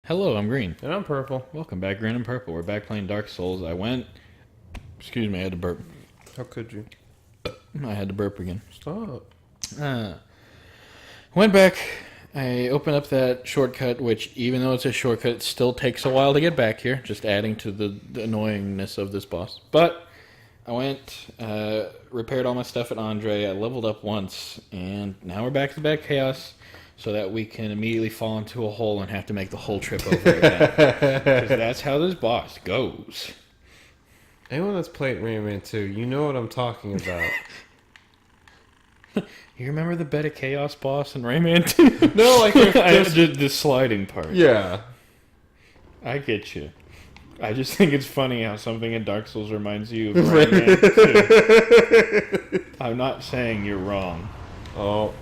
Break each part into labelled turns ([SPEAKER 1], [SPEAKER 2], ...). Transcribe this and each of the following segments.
[SPEAKER 1] Hello, I'm Green.
[SPEAKER 2] And I'm purple.
[SPEAKER 1] Welcome back, Green and Purple. We're back playing Dark Souls. Excuse me, I had to burp.
[SPEAKER 2] How could you?
[SPEAKER 1] I had to burp again.
[SPEAKER 2] Stop.
[SPEAKER 1] Went back. I opened up that shortcut, which, even though it's a shortcut, it still takes a while to get back here, just adding to the annoyingness of this boss. But I went, repaired all my stuff at Andre, I leveled up once, and now we're back to Bad Chaos, so that we can immediately fall into a hole and have to make the whole trip over again. Because that's how this boss goes.
[SPEAKER 2] Anyone that's played Rayman 2, you know what I'm talking about.
[SPEAKER 1] You remember the Bed of Chaos boss in Rayman 2?
[SPEAKER 2] No, like
[SPEAKER 1] the sliding part.
[SPEAKER 2] Yeah.
[SPEAKER 1] I get you. I just think it's funny how something in Dark Souls reminds you of Rayman 2. I'm not saying you're wrong.
[SPEAKER 2] Oh.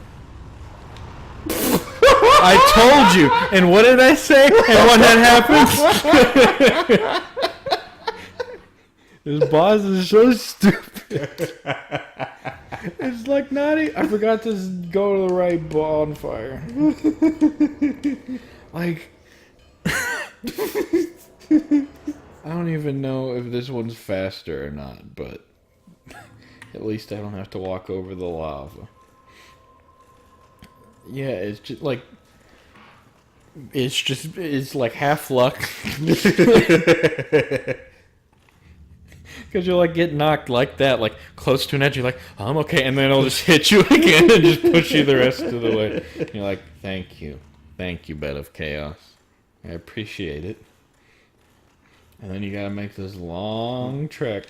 [SPEAKER 1] I told you! And what did I say? And what had happened? This boss is so stupid. It's like not even... I forgot to go to the right bonfire. Like... I don't even know if this one's faster or not, but... At least I don't have to walk over the lava. Yeah, it's just like... It's like half luck. Because you'll like get knocked like that, like close to an edge, you're like, oh, I'm okay, and then it'll just hit you again and just push you the rest of the way. And you're like, thank you, Bed of Chaos, I appreciate it. And then you gotta make this long trek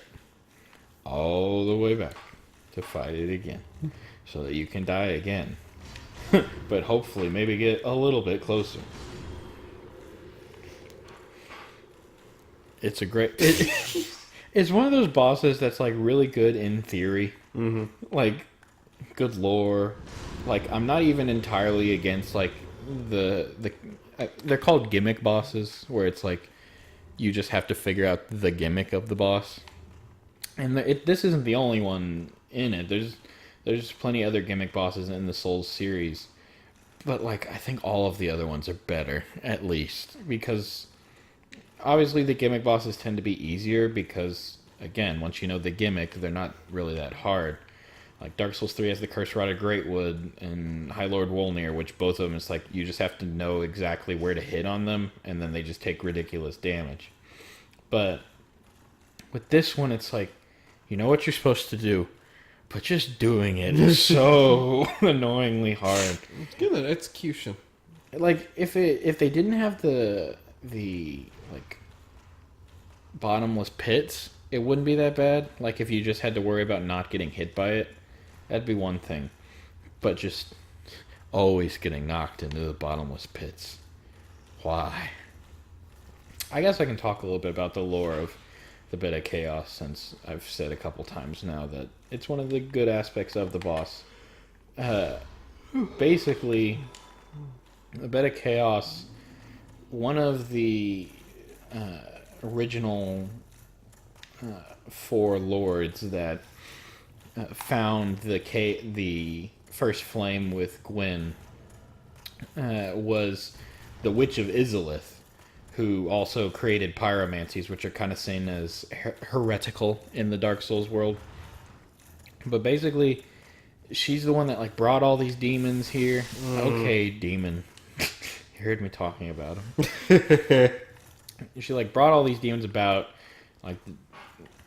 [SPEAKER 1] all the way back to fight it again, so that you can die again, but hopefully maybe get a little bit closer. It's a great... It's one of those bosses that's like really good in theory.
[SPEAKER 2] Mm-hmm.
[SPEAKER 1] Like, good lore. Like, I'm not even entirely against like they're called gimmick bosses, where it's like you just have to figure out the gimmick of the boss. And this isn't the only one in it. There's plenty of other gimmick bosses in the Souls series, but like I think all of the other ones are better, at least, because obviously the gimmick bosses tend to be easier because, again, once you know the gimmick, they're not really that hard. Like Dark Souls 3 has the Curse Rod of Greatwood and High Lord Wolnir, which both of them is like you just have to know exactly where to hit on them, and then they just take ridiculous damage. But with this one, it's like you know what you're supposed to do, but just doing it is so annoyingly hard.
[SPEAKER 2] It's good at execution.
[SPEAKER 1] Like if they didn't have the like bottomless pits, it wouldn't be that bad. Like if you just had to worry about not getting hit by it, that'd be one thing. But just always getting knocked into the bottomless pits. Why? I guess I can talk a little bit about the lore of the Bed of Chaos, since I've said a couple times now that it's one of the good aspects of the boss. Basically, the Bed of Chaos, one of the original 4 lords that found the first flame with Gwyn was the Witch of Izalith, who also created pyromancies, which are kind of seen as heretical in the Dark Souls world. But basically, she's the one that like brought all these demons here. Okay, demon. You heard me talking about them. She like brought all these demons about, like,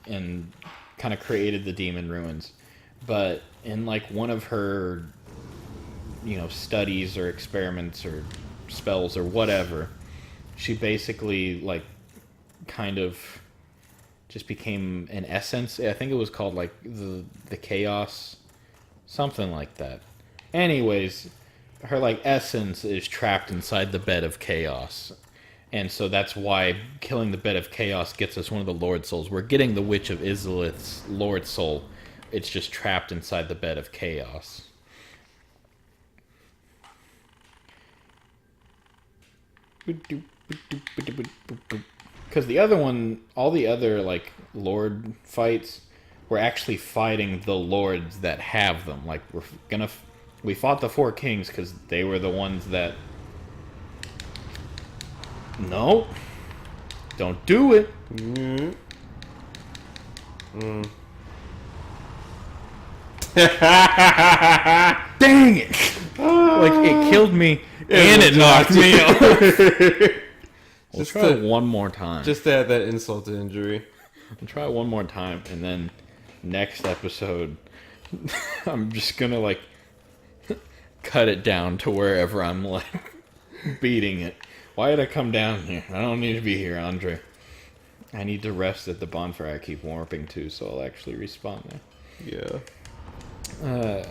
[SPEAKER 1] and kind of created the demon ruins. But in like one of her, studies or experiments or spells or whatever, she basically like kind of just became an essence. I think it was called like the chaos, something like that. Anyways, her like essence is trapped inside the Bed of Chaos. And so that's why killing the Bed of Chaos gets us one of the Lord Souls. We're getting the Witch of Izalith's Lord Soul. It's just trapped inside the Bed of Chaos. Because the other one, all the other like Lord fights, we're actually fighting the Lords that have them. Like we fought the 4 kings because they were the ones that No. Don't do it.
[SPEAKER 2] Mm. Mm.
[SPEAKER 1] Dang it. Like, it killed me and it knocked me out. We'll try it one more time.
[SPEAKER 2] Just to add that insult to injury.
[SPEAKER 1] We'll try it one more time, and then next episode, I'm just gonna, like, cut it down to wherever I'm, like, beating it. Why did I come down here? I don't need to be here, Andre. I need to rest at the bonfire I keep warping to, so I'll actually respawn there.
[SPEAKER 2] Yeah.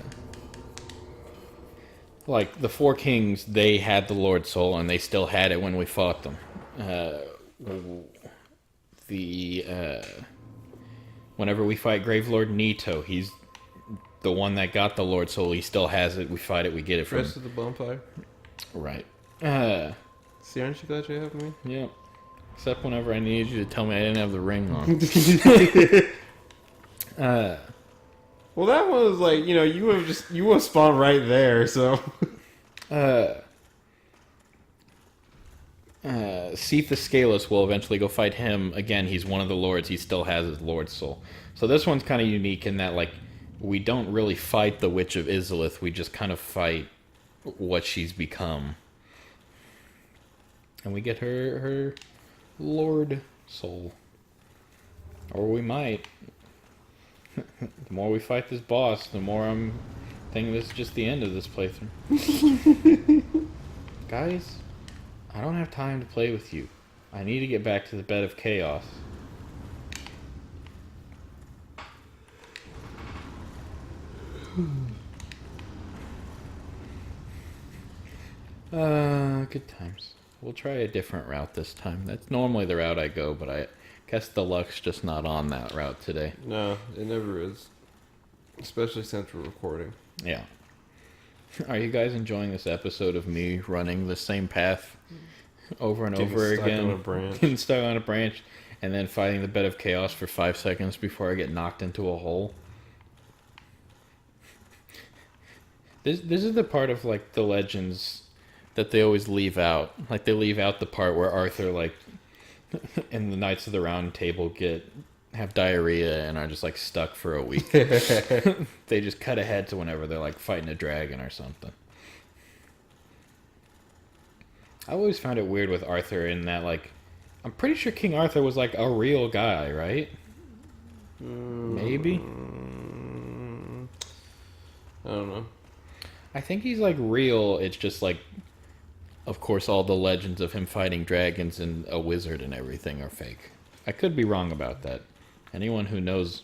[SPEAKER 1] Like, the Four Kings, they had the Lord Soul, and they still had it when we fought them. Whenever we fight Gravelord Nito, he's the one that got the Lord Soul. He still has it. We fight it. We get it from...
[SPEAKER 2] Rest of the bonfire.
[SPEAKER 1] Right.
[SPEAKER 2] See, aren't you glad you have me?
[SPEAKER 1] Yeah. Except whenever I needed you to tell me I didn't have the ring on.
[SPEAKER 2] Well, that one was like, you would have spawned right there, so.
[SPEAKER 1] Seath the Scaleless will eventually go fight him again. He's one of the lords. He still has his Lord's Soul. So this one's kind of unique in that, like, we don't really fight the Witch of Izalith. We just kind of fight what she's become. And we get her Lord Soul. Or we might. The more we fight this boss, the more I'm thinking this is just the end of this playthrough. Guys, I don't have time to play with you. I need to get back to the bed of chaos. Good times. We'll try a different route this time. That's normally the route I go, but I guess the luck's just not on that route today.
[SPEAKER 2] No, it never is. Especially since we're recording.
[SPEAKER 1] Yeah. Are you guys enjoying this episode of me running the same path over and over again? Getting stuck on a branch, and then fighting the bed of chaos for 5 seconds before I get knocked into a hole? This is the part of, like, the legends that they always leave out. Like, they leave out the part where Arthur, like, and the Knights of the Round Table have diarrhea and are just, like, stuck for a week. They just cut ahead to whenever they're, like, fighting a dragon or something. I always found it weird with Arthur in that, like, I'm pretty sure King Arthur was, like, a real guy, right? Maybe?
[SPEAKER 2] I don't know.
[SPEAKER 1] I think he's, like, real. It's just, like, of course, all the legends of him fighting dragons and a wizard and everything are fake. I could be wrong about that. Anyone who knows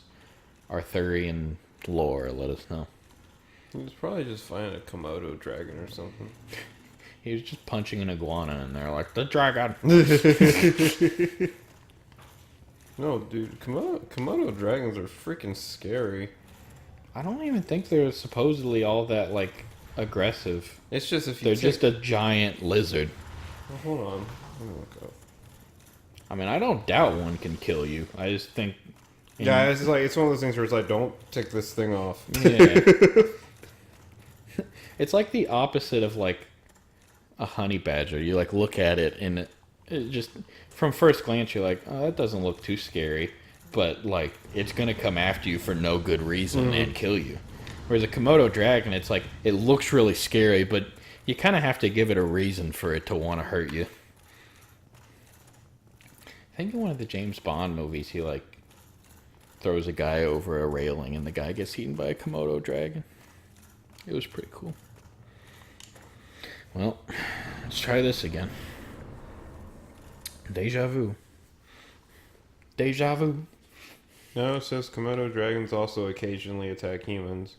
[SPEAKER 1] Arthurian lore, let us know.
[SPEAKER 2] He was probably just fighting a Komodo dragon or something.
[SPEAKER 1] He was just punching an iguana and they're like, the dragon!
[SPEAKER 2] No, dude, Komodo dragons are freaking scary.
[SPEAKER 1] I don't even think they're supposedly all that, like, aggressive.
[SPEAKER 2] It's just if you
[SPEAKER 1] They're just a giant lizard.
[SPEAKER 2] Well, hold on. Let me look up.
[SPEAKER 1] I mean, I don't doubt one can kill you. I just think...
[SPEAKER 2] Yeah, it's like, it's one of those things where it's like, don't take this thing off.
[SPEAKER 1] Yeah. It's like the opposite of, like, a honey badger. You, like, look at it and it just... From first glance, you're like, oh, that doesn't look too scary. But, like, it's gonna come after you for no good reason and kill you. Whereas a Komodo dragon, it's like, it looks really scary, but you kind of have to give it a reason for it to want to hurt you. I think in one of the James Bond movies, he, like, throws a guy over a railing and the guy gets eaten by a Komodo dragon. It was pretty cool. Well, let's try this again. Deja vu. Deja vu.
[SPEAKER 2] No, it says Komodo dragons also occasionally attack humans.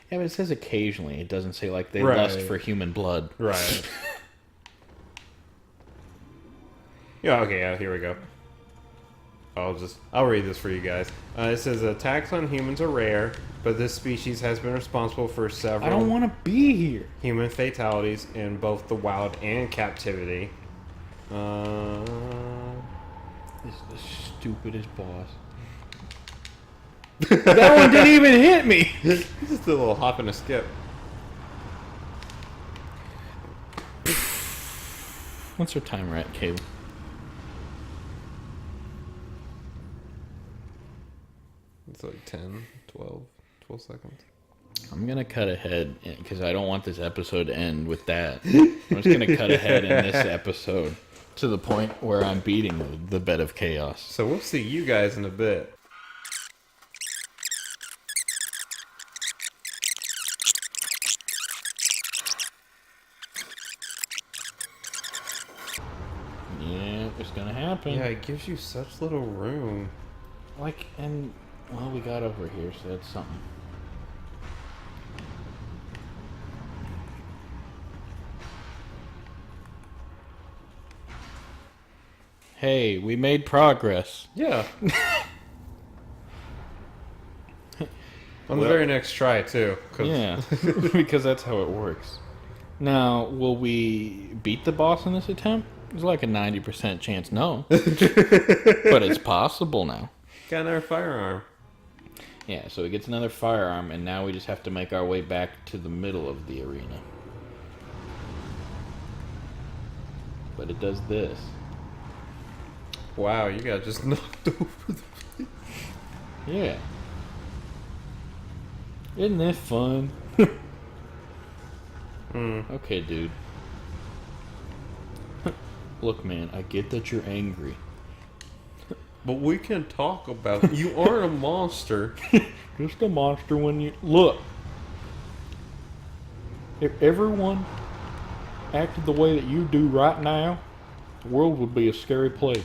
[SPEAKER 1] Yeah, but it says occasionally. It doesn't say, like, they lust for human blood.
[SPEAKER 2] Right. Yeah, okay, yeah, here we go. I'll read this for you guys. It says attacks on humans are rare, but this species has been responsible for several
[SPEAKER 1] I don't want to be here.
[SPEAKER 2] human fatalities in both the wild and captivity.
[SPEAKER 1] This is the stupidest boss. That one didn't even hit me.
[SPEAKER 2] Just a little hop and a skip.
[SPEAKER 1] What's our timer at, Caleb?
[SPEAKER 2] It's like 10, 12 seconds.
[SPEAKER 1] I'm going to cut ahead because I don't want this episode to end with that. I'm just going to cut ahead in this episode to the point where I'm beating the bed of chaos.
[SPEAKER 2] So we'll see you guys in a bit.
[SPEAKER 1] Yeah, it's going to happen.
[SPEAKER 2] Yeah, it gives you such little room.
[SPEAKER 1] Like, and, well, we got over here, so that's something. Hey, we made progress.
[SPEAKER 2] Yeah. On the very next try, too.
[SPEAKER 1] Yeah, because that's how it works. Now, will we beat the boss in this attempt? There's like a 90% chance no. But it's possible now.
[SPEAKER 2] Got another firearm.
[SPEAKER 1] Yeah, so he gets another firearm, and now we just have to make our way back to the middle of the arena. But it does this.
[SPEAKER 2] Wow, you got just knocked over the place.
[SPEAKER 1] Yeah. Isn't that fun? Okay, dude. Look, man, I get that you're angry.
[SPEAKER 2] But we can talk about it. You aren't a monster.
[SPEAKER 1] Just a monster when you... Look! If everyone acted the way that you do right now, the world would be a scary place.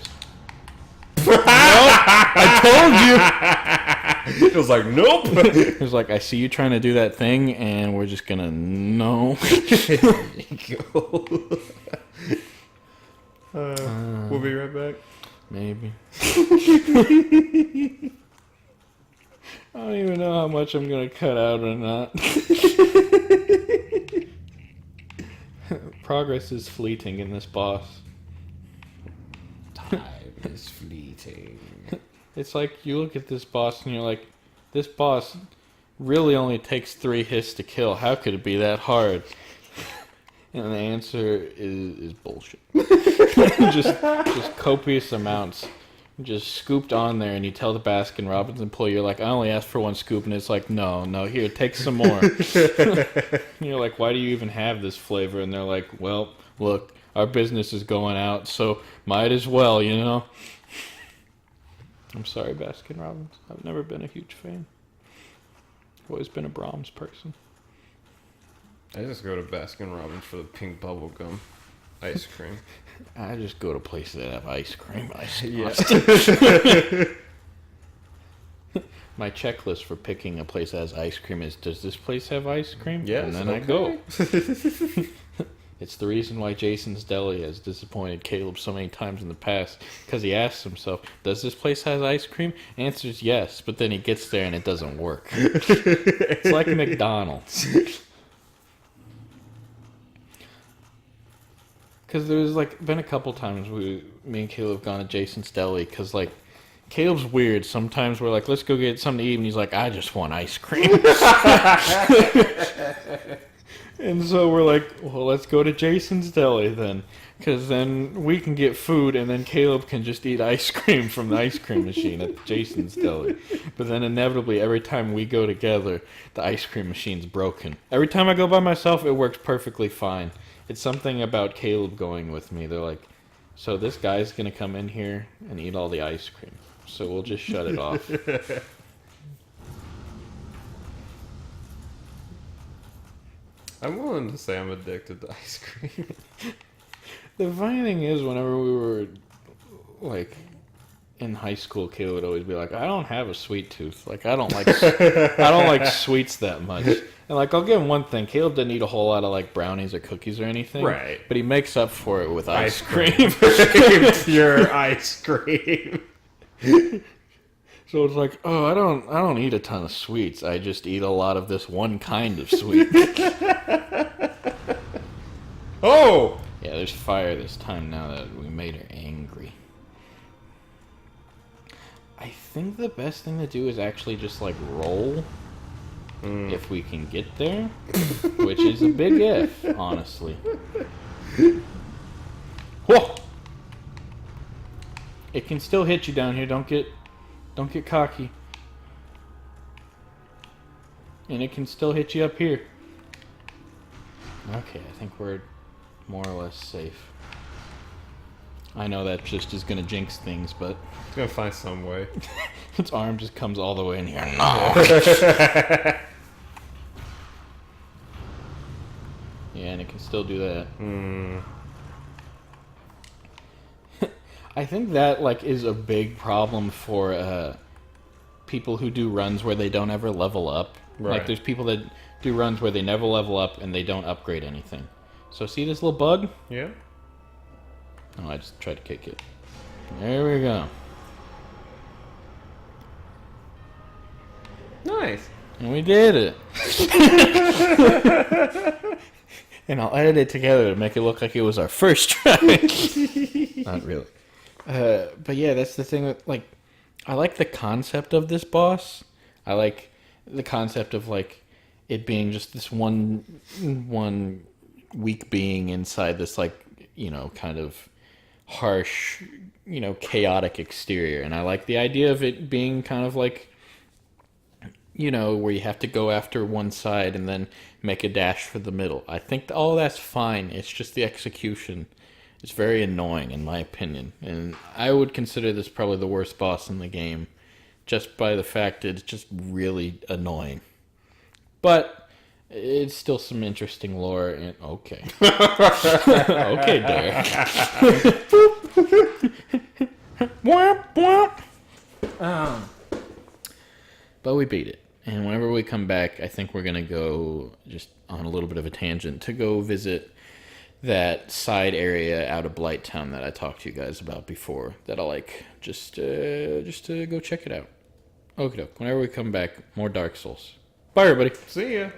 [SPEAKER 1] Nope! I told you!
[SPEAKER 2] It was like, nope!
[SPEAKER 1] It was like, I see you trying to do that thing, and we're just gonna... No.
[SPEAKER 2] We'll be right back.
[SPEAKER 1] Maybe. I don't even know how much I'm gonna cut out or not. Progress is fleeting in this boss.
[SPEAKER 2] Time is fleeting.
[SPEAKER 1] It's like you look at this boss and you're like, this boss really only takes 3 hits to kill. How could it be that hard? And the answer is bullshit. just copious amounts. Just scooped on there, and you tell the Baskin Robbins employee, you're like, I only asked for 1 scoop, and it's like, no, here, take some more. And you're like, why do you even have this flavor? And they're like, well, look, our business is going out, so might as well, you know? I'm sorry, Baskin Robbins. I've never been a huge fan. I've always been a Brahms person.
[SPEAKER 2] I just go to Baskin Robbins for the pink bubble gum ice cream.
[SPEAKER 1] I just go to places that have ice cream.
[SPEAKER 2] Yeah.
[SPEAKER 1] My checklist for picking a place that has ice cream is, does this place have ice cream?
[SPEAKER 2] Yes,
[SPEAKER 1] And then I go. It's the reason why Jason's Deli has disappointed Caleb so many times in the past, because he asks himself, does this place have ice cream? Answer's yes, but then he gets there and it doesn't work. It's like McDonald's. Because there's like been a couple times me and Caleb have gone to Jason's Deli, because like Caleb's weird. Sometimes we're like, let's go get something to eat, and he's like, I just want ice cream. And so we're like, well, let's go to Jason's Deli then, because then we can get food, and then Caleb can just eat ice cream from the ice cream machine at Jason's Deli. But then inevitably, every time we go together, the ice cream machine's broken. Every time I go by myself, it works perfectly fine. It's something about Caleb going with me. They're like, so this guy's going to come in here and eat all the ice cream. So we'll just shut it off.
[SPEAKER 2] I'm willing to say I'm addicted to ice cream.
[SPEAKER 1] The funny thing is, whenever we were, like, in high school, Caleb would always be like, I don't have a sweet tooth. Like, I don't like sweets that much. And, like, I'll give him one thing. Caleb didn't eat a whole lot of, like, brownies or cookies or anything.
[SPEAKER 2] Right.
[SPEAKER 1] But he makes up for it with ice cream.
[SPEAKER 2] Pure ice cream.
[SPEAKER 1] So it's like, oh, I don't eat a ton of sweets. I just eat a lot of this one kind of sweet.
[SPEAKER 2] Oh!
[SPEAKER 1] Yeah, there's fire this time now that we made her angry. I think the best thing to do is actually just, like, roll. If we can get there. Which is a big if, honestly. Whoa! It can still hit you down here. Don't get cocky. And it can still hit you up here. Okay, I think we're more or less safe. I know that just is gonna jinx things, but
[SPEAKER 2] It's gonna find some way.
[SPEAKER 1] its arm just comes all the way in here. No. Yeah, and it can still do that. I think that like is a big problem for people who do runs where they don't ever level up.
[SPEAKER 2] Right.
[SPEAKER 1] Like there's people that do runs where they never level up and they don't upgrade anything. So see this little bug?
[SPEAKER 2] Yeah.
[SPEAKER 1] Oh, I just tried to kick it. There we go.
[SPEAKER 2] Nice.
[SPEAKER 1] And we did it. And I'll edit it together to make it look like it was our first try. Not really. But yeah, that's the thing with, like, I like the concept of this boss. I like the concept of, like, it being just this one weak being inside this, like, you know, kind of harsh, you know, chaotic exterior. And I like the idea of it being kind of like, you know, where you have to go after one side and then make a dash for the middle. I think all that's fine. It's just the execution. It's very annoying, in my opinion. And I would consider this probably the worst boss in the game, just by the fact that it's just really annoying. But it's still some interesting lore. And okay. Okay, Derek. But we beat it. And whenever we come back, I think we're going to go just on a little bit of a tangent to go visit that side area out of Blighttown that I talked to you guys about before. That I like just to go check it out. Okay, whenever we come back, more Dark Souls. Bye, everybody.
[SPEAKER 2] See ya.